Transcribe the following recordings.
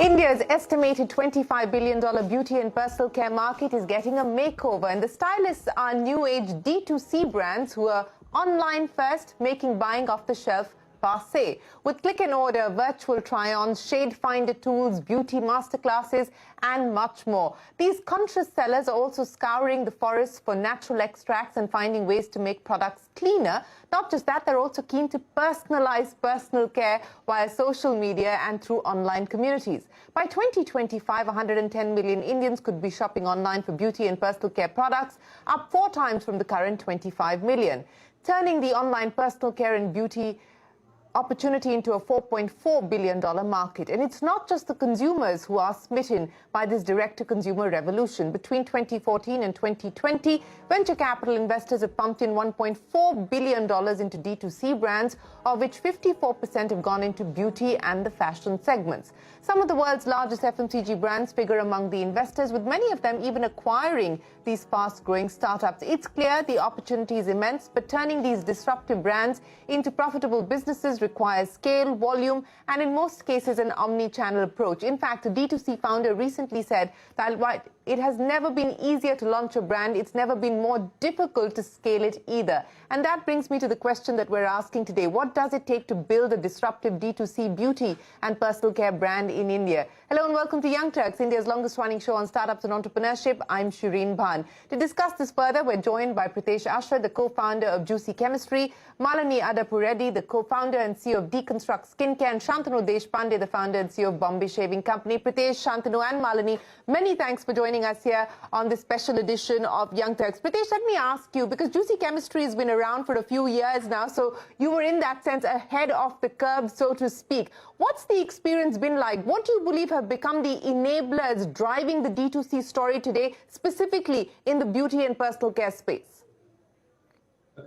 India's estimated $25 billion beauty and personal care market is getting a makeover, and the stylists are new-age D2C brands who are online first, making buying off the shelf passé. With click and order, virtual try-ons, shade finder tools, beauty masterclasses, and much more. These conscious sellers are also scouring the forests for natural extracts and finding ways to make products cleaner. Not just that, they're also keen to personalize personal care via social media and through online communities. By 2025, 110 million Indians could be shopping online for beauty and personal care products, up 4 times from the current 25 million. Turning the online personal care and beauty opportunity into a $4.4 billion market. And it's not just the consumers who are smitten by this direct-to-consumer revolution. Between 2014 and 2020, venture capital investors have pumped in $1.4 billion into D2C brands, of which 54% have gone into beauty and the fashion segments. Some of the world's largest FMCG brands figure among the investors, with many of them even acquiring these fast-growing startups. It's clear the opportunity is immense, but turning these disruptive brands into profitable businesses requires scale, volume, and in most cases an omni-channel approach. In fact, a D2C founder recently said that it has never been easier to launch a brand, it's never been more difficult to scale it either. And that brings me to the question that we're asking today. What does it take to build a disruptive D2C beauty and personal care brand in India? Hello and welcome to Young Turks, India's longest running show on startups and entrepreneurship. I'm Shereen Bhan. To discuss this further, we're joined by Pritesh Asher, the co-founder of Juicy Chemistry, Malini the co-founder and CEO of Deconstruct Skincare, and Shantanu Deshpande, the founder and CEO of Bombay Shaving Company. Pritesh, Shantanu and Malini, many thanks for joining us here on this special edition of Young Turks. Pritesh, let me ask you, because Juicy Chemistry has been around for a few years now, so you were in that sense ahead of the curve, so to speak. What's the experience been like? What do you believe have become the enablers driving the D2C story today, specifically in the beauty and personal care space?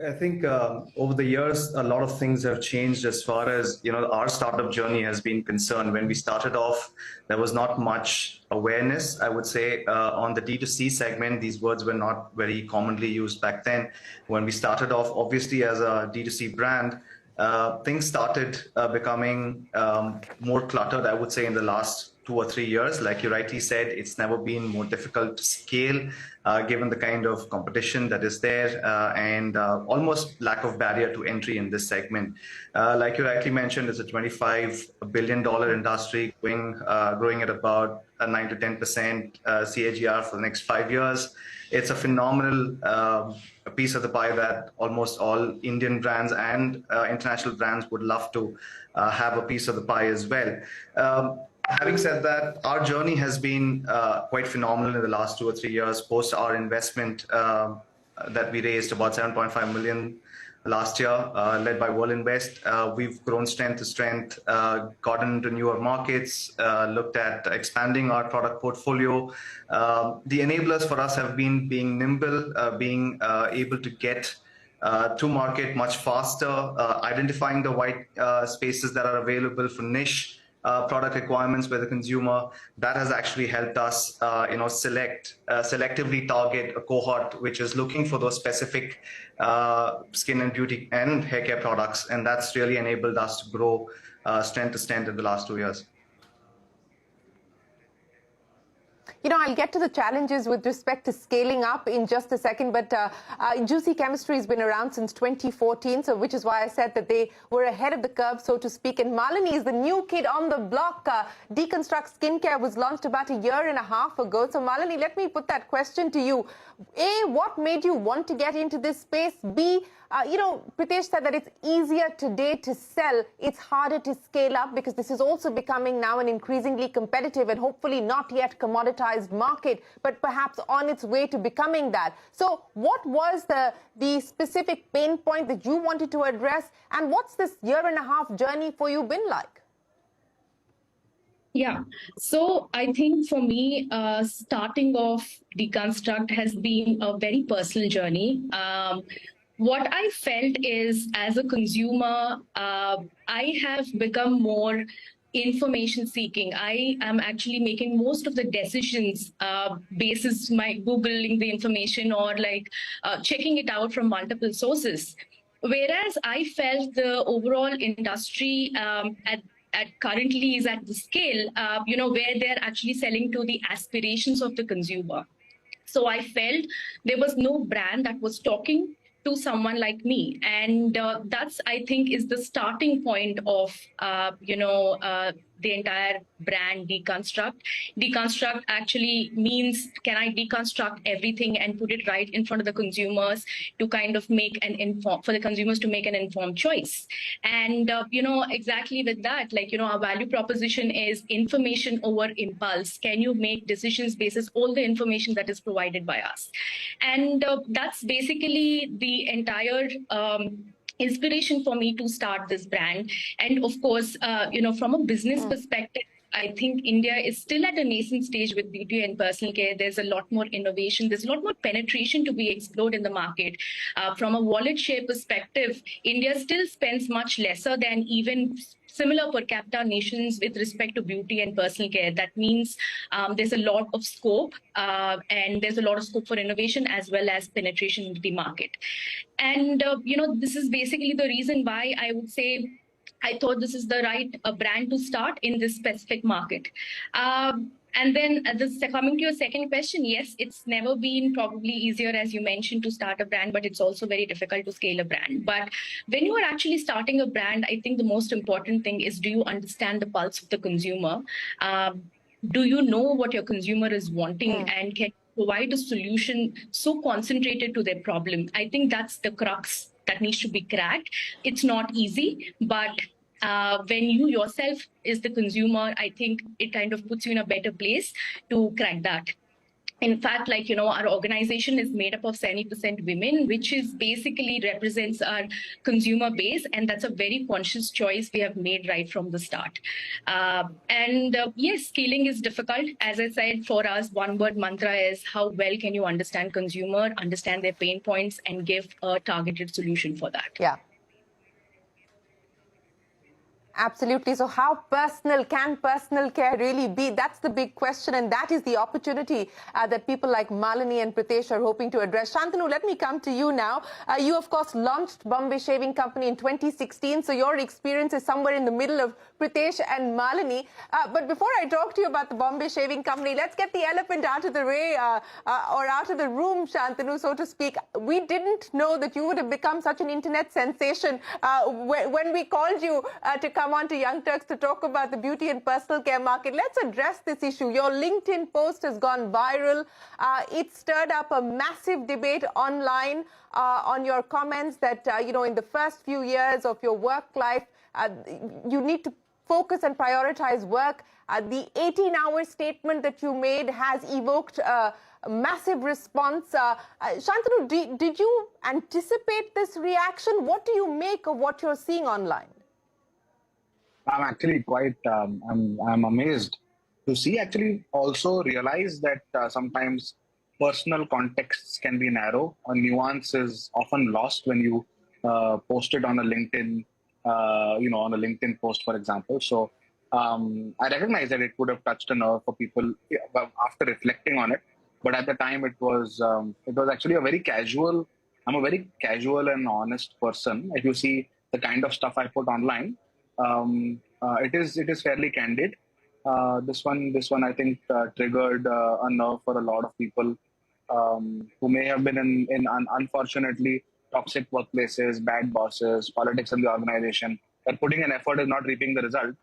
I think over the years, a lot of things have changed as far as our startup journey has been concerned. When we started off, there was not much awareness, I would say, on the D2C segment. These words were not very commonly used back then. When we started off, obviously, as a D2C brand, things started becoming more cluttered, I would say, in the last 2 or 3 years. Like you rightly said, it's never been more difficult to scale, given the kind of competition that is there and almost lack of barrier to entry in this segment. Like you rightly mentioned, it's a $25 billion industry growing at about a 9 to 10% CAGR for the next 5 years. It's a phenomenal piece of the pie that almost all Indian brands and international brands would love to have a piece of the pie as well. Having said that, our journey has been quite phenomenal in the last 2 or 3 years post our investment that we raised about 7.5 million last year, led by World Invest. We've grown strength to strength, gotten into newer markets, looked at expanding our product portfolio. The enablers for us have been being nimble, being able to get to market much faster, identifying the white spaces that are available for niche product requirements by the consumer. That has actually helped us, selectively target a cohort which is looking for those specific skin and beauty and hair care products, and that's really enabled us to grow strength to strength in the last 2 years. I'll get to the challenges with respect to scaling up in just a second, but Juicy Chemistry has been around since 2014, so which is why I said that they were ahead of the curve, so to speak. And Malini is the new kid on the block. Deconstruct Skincare was launched about 1.5 years ago. So Malini, let me put that question to you. A, what made you want to get into this space? B, Pritesh said that it's easier today to sell. It's harder to scale up because this is also becoming now an increasingly competitive and hopefully not yet commoditized market, but perhaps on its way to becoming that. So what was the specific pain point that you wanted to address, and what's this 1.5 year journey for you been like? Yeah, so I think for me, starting off Deconstruct has been a very personal journey. What I felt is, as a consumer, I have become more information seeking. I am actually making most of the decisions basis my Googling the information or checking it out from multiple sources. Whereas I felt the overall industry currently is at the scale, where they're actually selling to the aspirations of the consumer. So I felt there was no brand that was talking to someone like me. And that's, I think, is the starting point of, the entire brand deconstruct. Deconstruct actually means, can I deconstruct everything and put it right in front of the consumers to kind of make for the consumers to make an informed choice. And, exactly with that, our value proposition is information over impulse. Can you make decisions basis all the information that is provided by us? And that's basically the entire inspiration for me to start this brand. And of course, from a business perspective, I think India is still at a nascent stage with beauty and personal care. There's a lot more innovation. There's a lot more penetration to be explored in the market. From a wallet share perspective, India still spends much lesser than even similar per capita nations with respect to beauty and personal care. That means there's a lot of scope and there's a lot of scope for innovation as well as penetration into the market. And, this is basically the reason why I would say I thought this is the right brand to start in this specific market. And then coming to your second question, yes, it's never been probably easier, as you mentioned, to start a brand, but it's also very difficult to scale a brand. But when you are actually starting a brand, I think the most important thing is, do you understand the pulse of the consumer? Do you know what your consumer is wanting and can provide a solution so concentrated to their problem? I think that's the crux that needs to be cracked. It's not easy, but when you yourself is the consumer, I think it kind of puts you in a better place to crack that. In fact, our organization is made up of 70% women, which is basically represents our consumer base. And that's a very conscious choice we have made right from the start. Yes, scaling is difficult. As I said, for us, one word mantra is how well can you understand consumer, understand their pain points, and give a targeted solution for that. Yeah. Absolutely. So how personal can personal care really be? That's the big question, and that is the opportunity that people like Malini and Pritesh are hoping to address. Shantanu, let me come to you now. You, of course, launched Bombay Shaving Company in 2016, so your experience is somewhere in the middle of Pritesh and Malini. But before I talk to you about the Bombay Shaving Company, let's get the elephant out of the way, or out of the room, Shantanu, so to speak. We didn't know that you would have become such an internet sensation when we called you to come on to Young Turks to talk about the beauty and personal care market. Let's address this issue. Your LinkedIn post has gone viral. It stirred up a massive debate online on your comments that, in the first few years of your work life, you need to focus and prioritize work. The 18-hour statement that you made has evoked a massive response. Shantanu, did you anticipate this reaction? What do you make of what you're seeing online? I'm actually quite, I'm amazed to see, actually also realize that sometimes personal contexts can be narrow. A nuance is often lost when you post it on a LinkedIn, on a LinkedIn post, for example. So I recognize that it would have touched a nerve for people after reflecting on it. But at the time, it was actually a very casual. I'm a very casual and honest person. If you see the kind of stuff I put online, it is fairly candid. This one I think triggered a nerve for a lot of people who may have been in unfortunately toxic workplaces, bad bosses, politics in the organization. They're putting an effort and not reaping the result.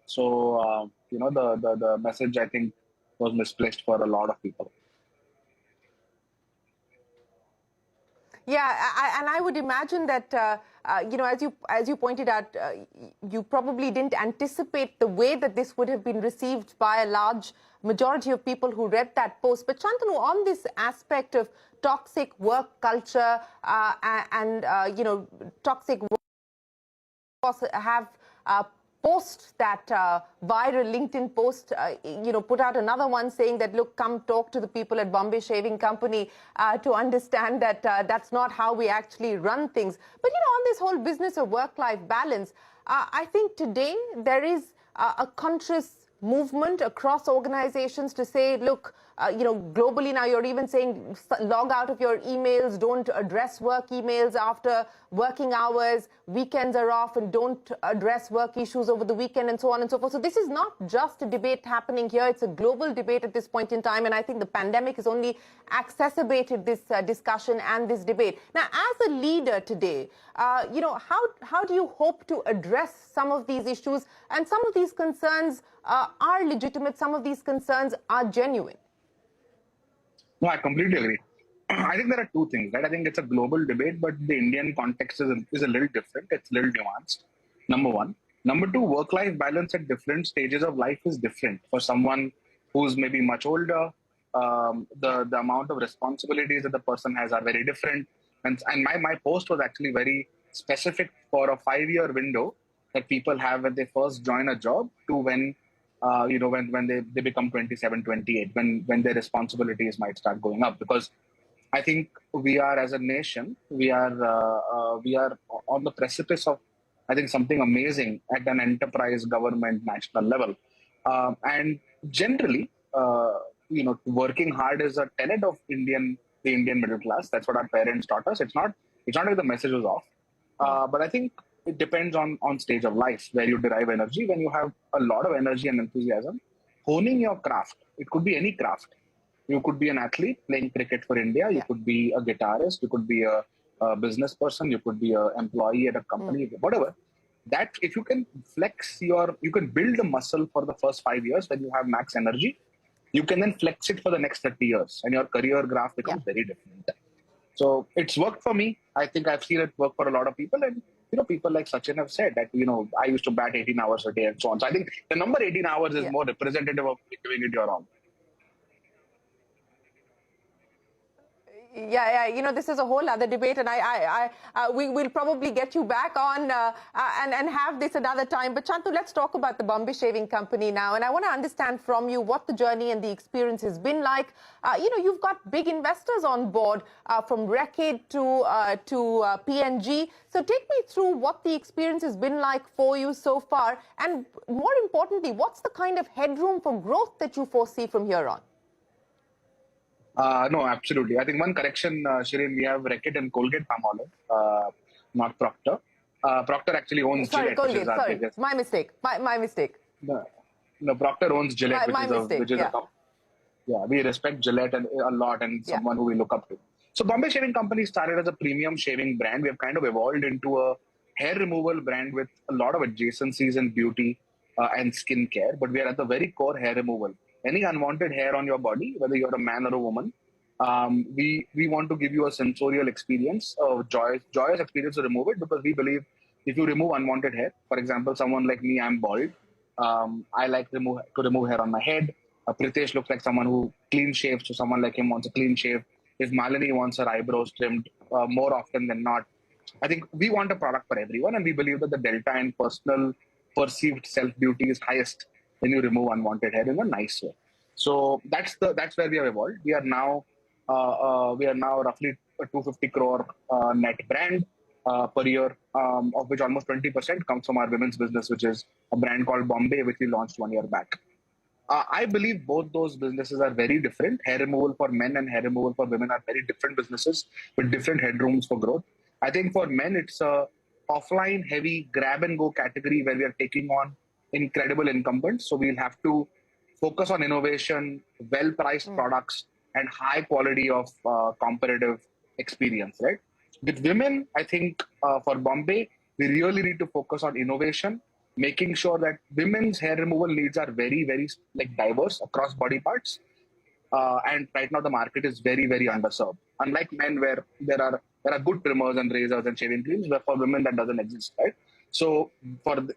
So the message, I think, was misplaced for a lot of people. Yeah, and I would imagine that, as you pointed out, you probably didn't anticipate the way that this would have been received by a large majority of people who read that post. But Shantanu, on this aspect of toxic work culture and toxic work, have post that viral LinkedIn post, put out another one saying that, look, come talk to the people at Bombay Shaving Company to understand that that's not how we actually run things. But, on this whole business of work-life balance, I think today there is a conscious movement across organizations to say, look, globally now you're even saying log out of your emails, don't address work emails after working hours, weekends are off, and don't address work issues over the weekend, and so on and so forth. So this is not just a debate happening here, it's a global debate at this point in time, and I think the pandemic has only exacerbated this discussion and this debate. Now, as a leader today, how do you hope to address some of these issues? And some of these concerns are legitimate, some of these concerns are genuine. No, I completely agree. I think there are two things, right? I think it's a global debate, but the Indian context is a little different. It's a little nuanced, number one. Number two, work-life balance at different stages of life is different. For someone who's maybe much older, the amount of responsibilities that the person has are very different. And my post was actually very specific for a 5-year window that people have when they first join a job to when when they become 27, 28, when their responsibilities might start going up. Because I think we are, as a nation, we are on the precipice of, I think, something amazing at an enterprise government national level. And generally, working hard is a tenet of the Indian middle class. That's what our parents taught us. It's not like the message was off. But I think it depends on stage of life where you derive energy. When you have a lot of energy and enthusiasm, honing your craft, it could be any craft. You could be an athlete playing cricket for India. You could be a guitarist. You could be a business person. You could be an employee at a company, whatever. That if you can you can build the muscle for the first 5 years when you have max energy, you can then flex it for the next 30 years and your career graph becomes very different. So it's worked for me. I think I've seen it work for a lot of people. And, people like Sachin have said that, I used to bat 18 hours a day and so on. So I think the number 18 hours is more representative of doing it your own. Yeah. This is a whole other debate, and we will probably get you back on and have this another time. But Shantanu, let's talk about the Bombay Shaving Company now, and I want to understand from you what the journey and the experience has been like. You've got big investors on board, from Reckitt to P&G. So take me through what the experience has been like for you so far, and more importantly, what's the kind of headroom for growth that you foresee from here on? No, absolutely. I think one correction, Shereen, we have Reckitt and Colgate-Palmolive, not Procter. Procter actually owns Gillette, Colgate, which is our biggest. My mistake. My mistake. No, Procter owns Gillette, which is yeah, we respect Gillette a lot and someone who we look up to. So Bombay Shaving Company started as a premium shaving brand. We have kind of evolved into a hair removal brand with a lot of adjacencies in beauty and skincare, but we are at the very core hair removal. Any unwanted hair on your body, whether you're a man or a woman, we want to give you a sensorial experience, a joyous experience to remove it, because we believe if you remove unwanted hair, for example, someone like me, I'm bald. I like to remove hair on my head. Pritesh looks like someone who clean shaves, so someone like him wants a clean shave. If Malini wants her eyebrows trimmed more often than not, I think we want a product for everyone, and we believe that the delta in personal perceived self-beauty is highest when you remove unwanted hair in a nice way. So that's where we have evolved. We are now roughly a 250 crore net brand per year, of which almost 20% comes from our women's business, which is a brand called Bombay, which we launched 1 year back. I believe both those businesses are very different. Hair removal for men and hair removal for women are very different businesses with different headrooms for growth. I think for men, it's a offline heavy grab and go category where we are taking on incredible incumbents. So we'll have to focus on innovation, well-priced products, and high quality of competitive experience, right? With women, I think for Bombay, we really need to focus on innovation, making sure that women's hair removal needs are very, very diverse across body parts. And right now the market is very, very underserved. Unlike men, where there are good trimmers and razors and shaving creams, where for women that doesn't exist, right? So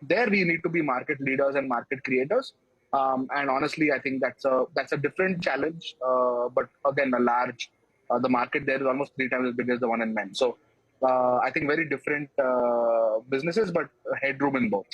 there we need to be market leaders and market creators. And honestly, I think that's a different challenge. But again, the market there is almost 3 times as big as the one in men. So I think very different businesses, but headroom in both.